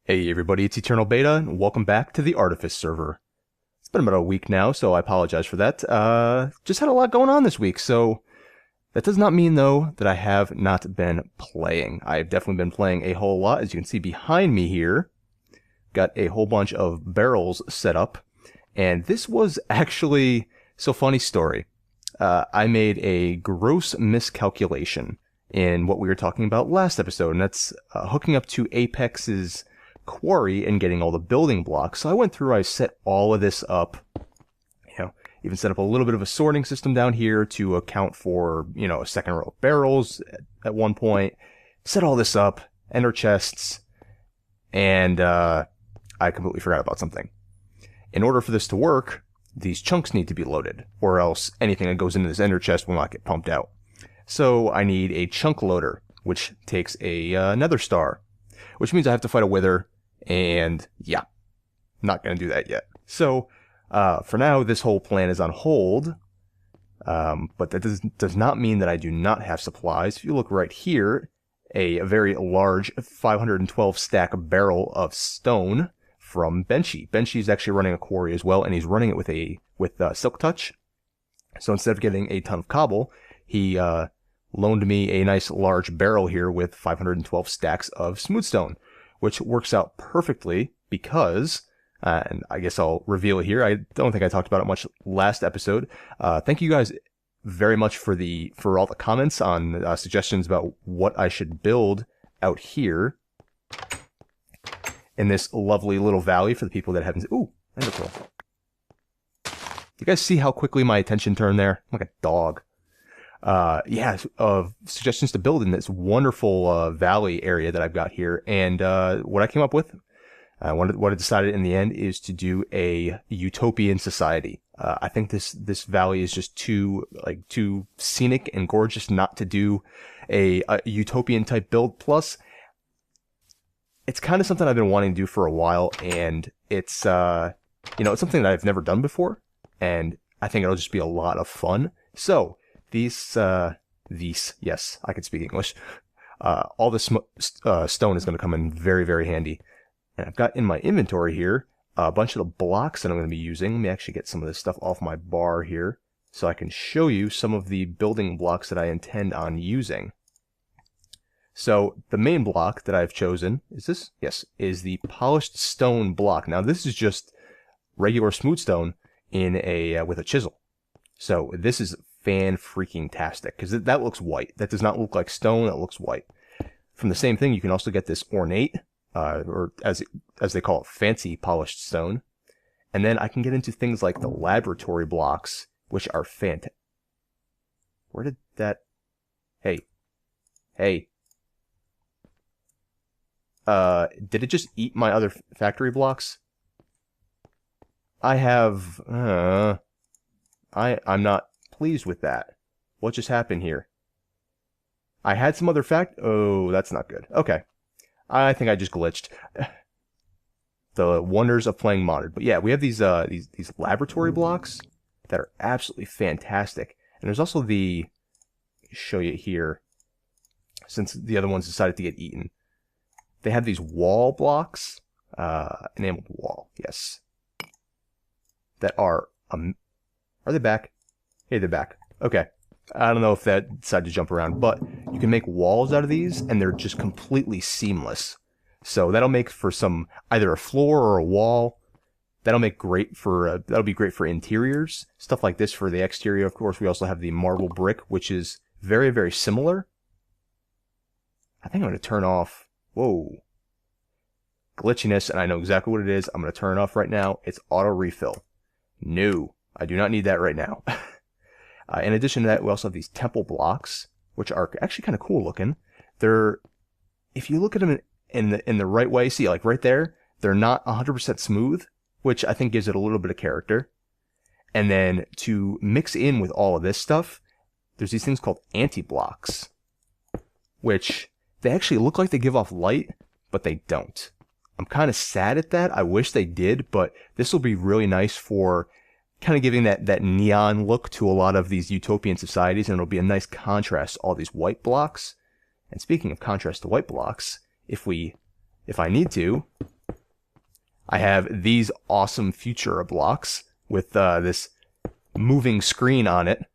Hey everybody, it's eternalbeta, and welcome back to the Artifice Server. It's been about a week now, so I apologize for that. Just had a lot going on this week, so that does not mean, though, that I have not been playing. I've definitely been playing a whole lot. As you can see behind me here, got a whole bunch of barrels set up, and this was actually, so funny story. I made a gross miscalculation in what we were talking about last episode, and that's hooking up to Apex's quarry and getting all the building blocks. So I went through, I set all of this up, even set up a little bit of a sorting system down here to account for, a second row of barrels at one point, set all this up, ender chests, and I completely forgot about something. In order for this to work, these chunks need to be loaded, or else anything that goes into this ender chest will not get pumped out. So I need a chunk loader, which takes a nether star, which means I have to fight a wither, and yeah, not going to do that yet. So for now, this whole plan is on hold, but that does not mean that I do not have supplies. If you look right here, a very large 512 stack barrel of stone from Benchy. Benchy is actually running a quarry as well, and he's running it with Silk Touch. So instead of getting a ton of cobble, he loaned me a nice large barrel here with 512 stacks of smooth stone, which works out perfectly because, and I guess I'll reveal it here. I don't think I talked about it much last episode. Thank you guys very much for all the comments on suggestions about what I should build out here in this lovely little valley for the people that haven't. Ooh, ender pearl. You guys see how quickly my attention turned there? I'm like a dog. Suggestions to build in this wonderful valley area that I've got here. And what I came up with, what I decided in the end is to do a Utopian society. I think this valley is just too scenic and gorgeous not to do a Utopian type build. Plus, it's kind of something I've been wanting to do for a while, and it's it's something that I've never done before, and I think it'll just be a lot of fun. So yes, I can speak English. All this stone is going to come in very, very handy. And I've got in my inventory here a bunch of the blocks that I'm going to be using. Let me actually get some of this stuff off my bar here so I can show you some of the building blocks that I intend on using. So the main block that I've chosen is this. Yes, is the polished stone block. Now this is just regular smooth stone in with a chisel. So this is fan-freaking-tastic, because that looks white. That does not look like stone, that looks white. From the same thing, you can also get this ornate, or as they call it, fancy polished stone. And then I can get into things like the laboratory blocks, which are fantastic. Where did that... Hey. Did it just eat my other factory blocks? I have... I'm not pleased with that. What just happened here? I had some other Oh, that's not good. Okay. I think I just glitched. The wonders of playing modded. But yeah, we have these laboratory blocks that are absolutely fantastic. And there's also show you here, since the other ones decided to get eaten. They have these wall blocks, enameled wall, yes, that are they back? Hey, they're back. Okay. I don't know if that decided to jump around, but you can make walls out of these, and they're just completely seamless. So that'll make for either a floor or a wall. That'll be great for interiors. Stuff like this for the exterior. Of course, we also have the marble brick, which is very, very similar. I think I'm going to turn off... Whoa. Glitchiness, and I know exactly what it is. I'm going to turn it off right now. It's auto refill. No. I do not need that right now. In addition to that, we also have these temple blocks, which are actually kind of cool looking. If you look at them in the right way, see, like right there, they're not 100% smooth, which I think gives it a little bit of character. And then to mix in with all of this stuff, there's these things called anti-blocks, which they actually look like they give off light, but they don't. I'm kind of sad at that. I wish they did, but this will be really nice for kind of giving that neon look to a lot of these utopian societies, and it'll be a nice contrast to all these white blocks. And speaking of contrast to white blocks, if we if I need to, I have these awesome future blocks with this moving screen on it.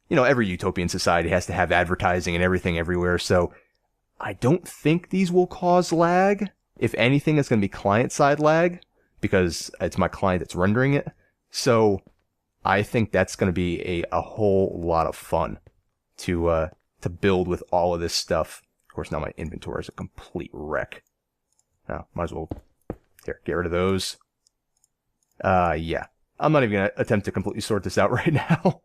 You know, every utopian society has to have advertising and everything everywhere, so I don't think these will cause lag. If anything, it's going to be client-side lag, because it's my client that's rendering it. So I think that's going to be a whole lot of fun to build with all of this stuff. Of course, now my inventory is a complete wreck. Now, might as well here, get rid of those. Yeah. I'm not even going to attempt to completely sort this out right now.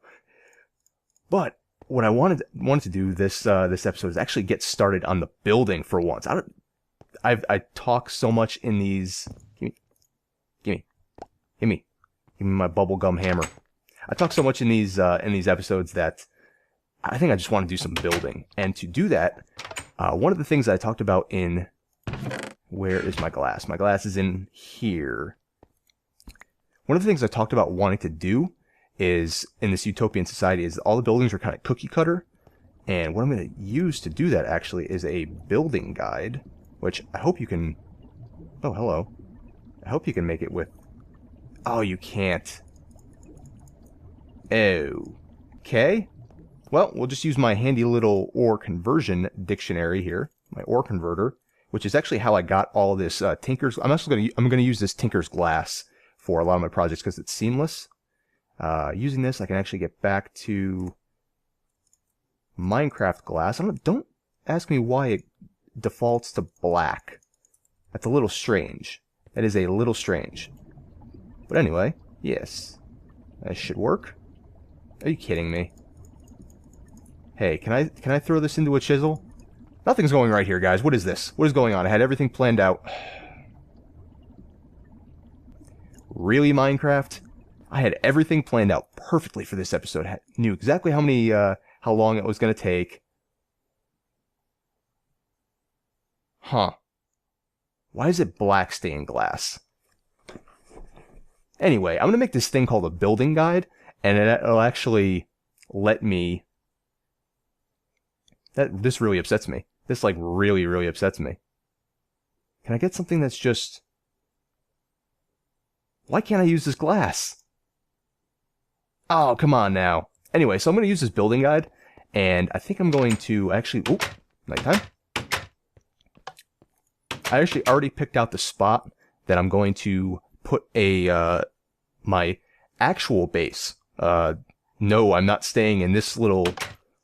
But what I wanted to do this episode is actually get started on the building for once. I talk so much in these. Give me my bubblegum hammer. I talk so much in these episodes that I think I just want to do some building. And to do that, one of the things that I talked about in, where is my glass? My glass is in here. One of the things I talked about wanting to do is, in this utopian society, is all the buildings are kind of cookie cutter. And what I'm going to use to do that actually is a building guide, which I hope you can, oh, hello. I hope you can make it with, oh, you can't. Okay. Well, we'll just use my handy little ore conversion dictionary here, my ore converter, which is actually how I got all of this Tinker's. I'm going to use this Tinker's glass for a lot of my projects because it's seamless. Using this, I can actually get back to Minecraft glass. Don't ask me why it defaults to black. That's a little strange. That is a little strange. But anyway, yes, that should work. Are you kidding me? Hey, can I throw this into a chisel? Nothing's going right here, guys. What is this? What is going on? I had everything planned out. Really, Minecraft? I had everything planned out perfectly for this episode. I knew exactly how long it was going to take. Huh. Why is it black stained glass? Anyway, I'm going to make this thing called a building guide, and it'll actually let me... This really upsets me. This, like, really, really upsets me. Can I get something that's just... Why can't I use this glass? Oh, come on now. Anyway, so I'm going to use this building guide, and I think I'm going to actually... Oop, nighttime. I actually already picked out the spot that I'm going to put my actual base. No, I'm not staying in this little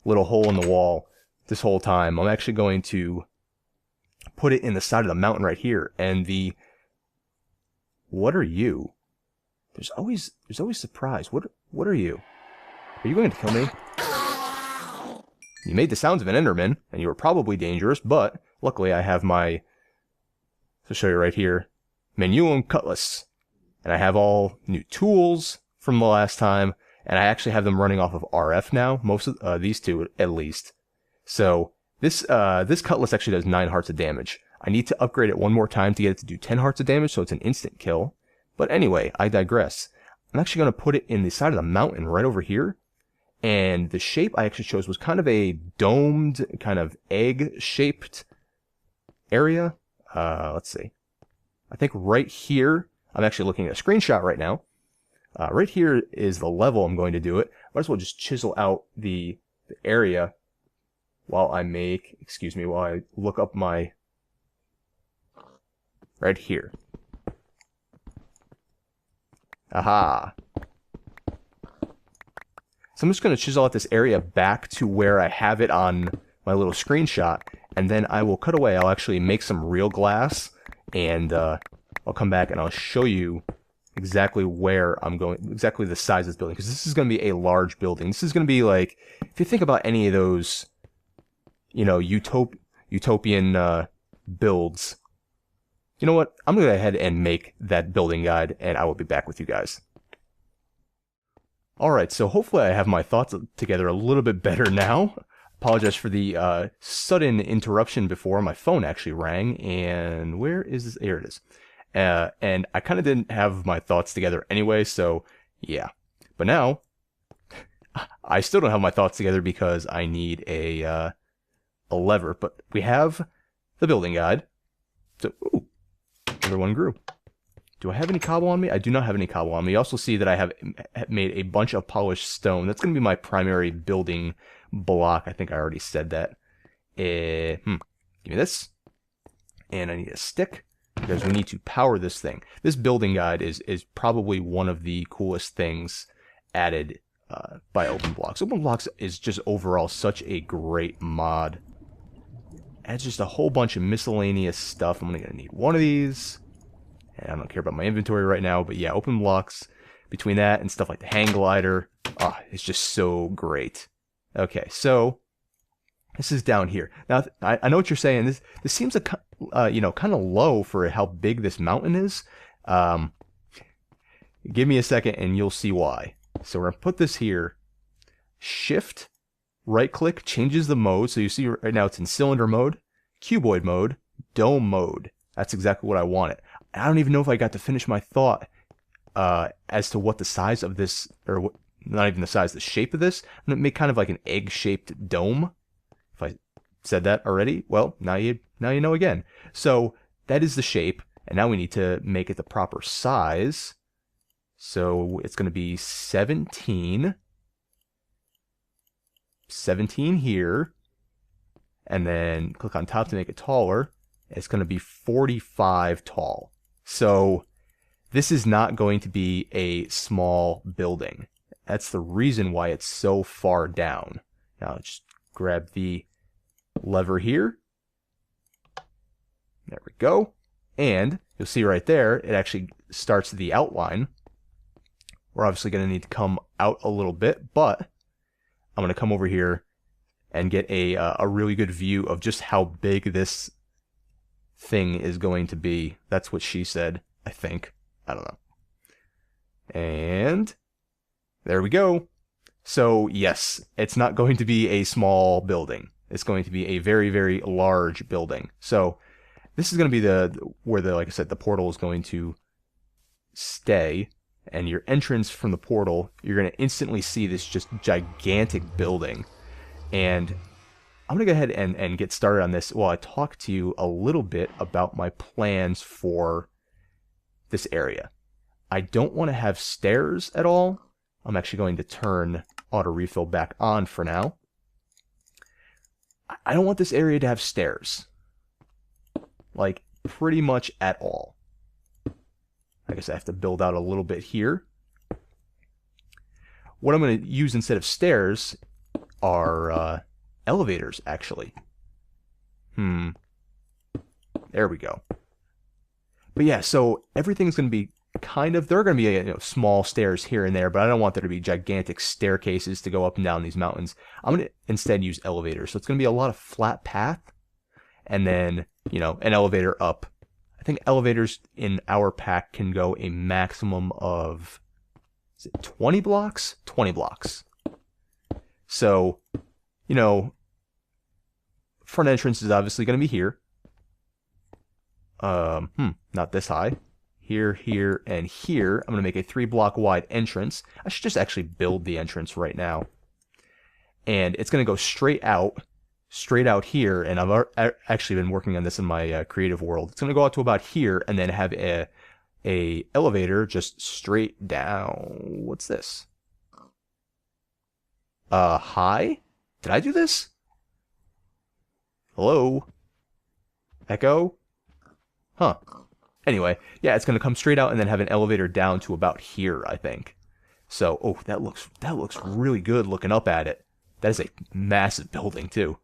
hole in the wall this whole time. I'm actually going to put it in the side of the mountain right here. And what are you? There's always surprise. What are you? Are you going to kill me? You made the sounds of an enderman, and you were probably dangerous, but luckily I have my, to show you right here, Manuum Cutlass. And I have all new tools from the last time, and I actually have them running off of RF now, most of these two at least. So this cutlass actually does 9 hearts of damage. I need to upgrade it one more time to get it to do 10 hearts of damage, so it's an instant kill. But anyway, I digress. I'm actually going to put it in the side of the mountain right over here. And the shape I actually chose was kind of a domed, kind of egg-shaped area. Let's see. I think right here, I'm actually looking at a screenshot right now. Right here is the level I'm going to do it. Might as well just chisel out the area while I look up my... Right here. Aha. So I'm just going to chisel out this area back to where I have it on my little screenshot, and then I will cut away. I'll actually make some real glass, and I'll come back and I'll show you exactly where I'm going, exactly the size of this building, because this is going to be a large building. This is going to be like, if you think about any of those, you know, utopian builds, you know what? I'm going to go ahead and make that building guide, and I will be back with you guys. Alright, so hopefully I have my thoughts together a little bit better now. Apologize for the sudden interruption before. My phone actually rang, and where is this? Here it is. And I kind of didn't have my thoughts together anyway, so yeah. But now, I still don't have my thoughts together because I need a lever. But we have the building guide. So, ooh, another one grew. Do I have any cobble on me? I do not have any cobble on me. You also see that I have made a bunch of polished stone. That's going to be my primary building block. I think I already said that. Give me this. And I need a stick, because we need to power this thing. This building guide is probably one of the coolest things added by OpenBlocks. OpenBlocks is just overall such a great mod. Adds just a whole bunch of miscellaneous stuff. I'm going to need one of these. And I don't care about my inventory right now, but yeah, OpenBlocks, between that and stuff like the hang glider, it's just so great. Okay, so this is down here. Now, I know what you're saying. This seems kind of low for how big this mountain is. Give me a second and you'll see why. So we're going to put this here. Shift, right click, changes the mode. So you see right now it's in cylinder mode, cuboid mode, dome mode. That's exactly what I wanted. I don't even know if I got to finish my thought as to what the size of this, or what, not even the size, the shape of this. I'm going to make kind of like an egg-shaped dome. If I said that already, well, now you know again. So that is the shape, and now we need to make it the proper size. So it's going to be 17 here, and then click on top to make it taller. It's going to be 45 tall. So this is not going to be a small building. That's the reason why it's so far down. Now just grab the lever here. There we go. And you'll see right there, it actually starts the outline. We're obviously going to need to come out a little bit, but I'm going to come over here and get a really good view of just how big this thing is going to be. That's what she said, I think. I don't know. And there we go. So yes, it's not going to be a small building. It's going to be a very, very large building. So this is going to be where like I said, the portal is going to stay. And your entrance from the portal, you're going to instantly see this just gigantic building. And I'm going to go ahead and get started on this while I talk to you a little bit about my plans for this area. I don't want to have stairs at all. I'm actually going to turn auto refill back on for now. I don't want this area to have stairs. Like, pretty much at all. I guess I have to build out a little bit here. What I'm going to use instead of stairs are elevators, actually. There we go. But yeah, so everything's going to be there are going to be small stairs here and there, but I don't want there to be gigantic staircases to go up and down these mountains. I'm going to instead use elevators. So it's going to be a lot of flat path, and then, an elevator up. I think elevators in our pack can go a maximum of, is it 20 blocks? 20 blocks. So, front entrance is obviously going to be here. Not this high. Here, here, and here. I'm going to make a 3-block wide entrance. I should just actually build the entrance right now. And it's going to go straight out here, and I've actually been working on this in my creative world. It's going to go out to about here, and then have a elevator just straight down. What's this? Hi? Did I do this? Hello? Echo? Huh. Anyway, yeah, it's going to come straight out and then have an elevator down to about here, I think. So, oh, that looks really good looking up at it. That is a massive building, too.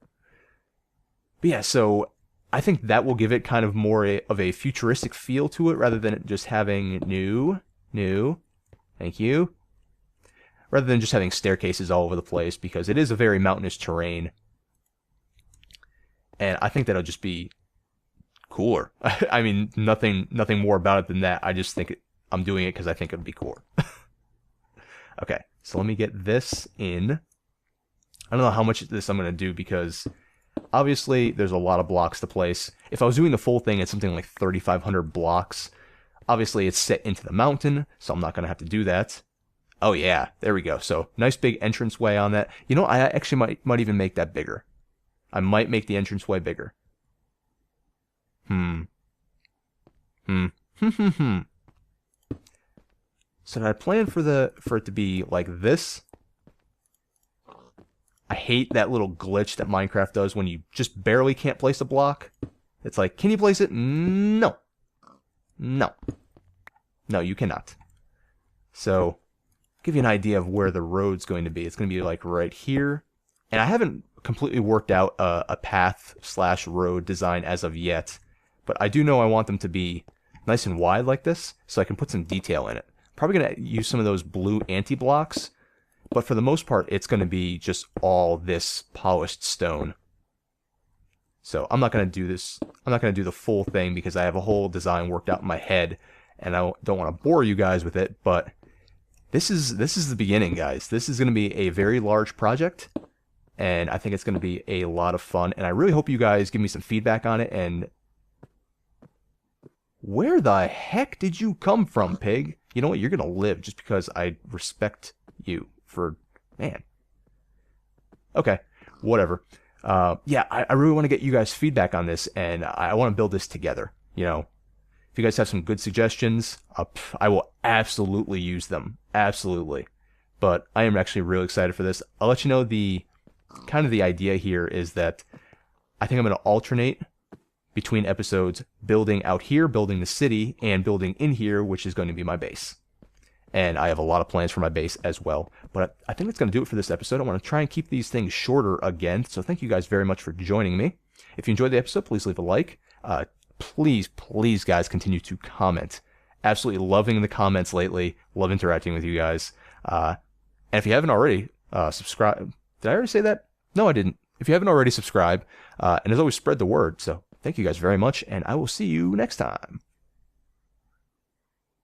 But yeah, so I think that will give it kind of more of a futuristic feel to it, rather than just having new, thank you, rather than just having staircases all over the place, because it is a very mountainous terrain. And I think that'll just be cooler. I mean, nothing more about it than that. I just think I'm doing it because I think it would be cooler. Okay, so let me get this in. I don't know how much of this I'm going to do, because obviously there's a lot of blocks to place. If I was doing the full thing, it's something like 3,500 blocks. Obviously it's set into the mountain, so I'm not going to have to do that. Oh yeah, there we go. So nice big entranceway on that. I actually might even make that bigger. I might make the entranceway bigger. So did I plan for it to be like this? I hate that little glitch that Minecraft does when you just barely can't place a block. It's like, can you place it? No. No. No, you cannot. So, give you an idea of where the road's going to be. It's going to be like right here. And I haven't completely worked out a path/road design as of yet. But I do know I want them to be nice and wide like this, so I can put some detail in it. Probably going to use some of those blue anti-blocks. But for the most part, it's going to be just all this polished stone. So I'm not going to do this. I'm not going to do the full thing because I have a whole design worked out in my head. And I don't want to bore you guys with it. But this is the beginning, guys. This is going to be a very large project. And I think it's going to be a lot of fun. And I really hope you guys give me some feedback on it. And where the heck did you come from, pig? You know what? You're going to live just because I respect you. Man. Okay, whatever. Yeah, I really want to get you guys feedback on this, and I want to build this together. You know, if you guys have some good suggestions, I will absolutely use them. Absolutely. But I am actually really excited for this. I'll let you know the idea here is that I think I'm going to alternate between episodes, building out here, building the city, and building in here, which is going to be my base. And I have a lot of plans for my base as well. But I think that's going to do it for this episode. I want to try and keep these things shorter again. So thank you guys very much for joining me. If you enjoyed the episode, please leave a like. Please, guys, continue to comment. Absolutely loving the comments lately. Love interacting with you guys. And if you haven't already, subscribe. Did I already say that? No, I didn't. If you haven't already, subscribe. And as always, spread the word. So thank you guys very much. And I will see you next time.